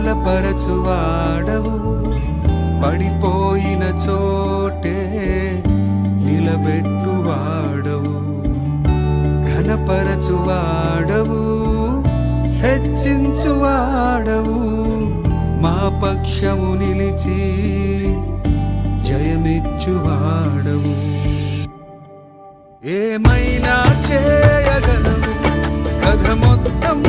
బలపరచువాడవు, పడిపోయిన చోటే నిలబెట్టువాడవు, ఘనపరచువాడవు, హెచ్చించువాడవు, మా పక్షము నిలిచి జయమిచ్చువాడవు. ఏమైనా చేయగలవు, కథ మొత్తం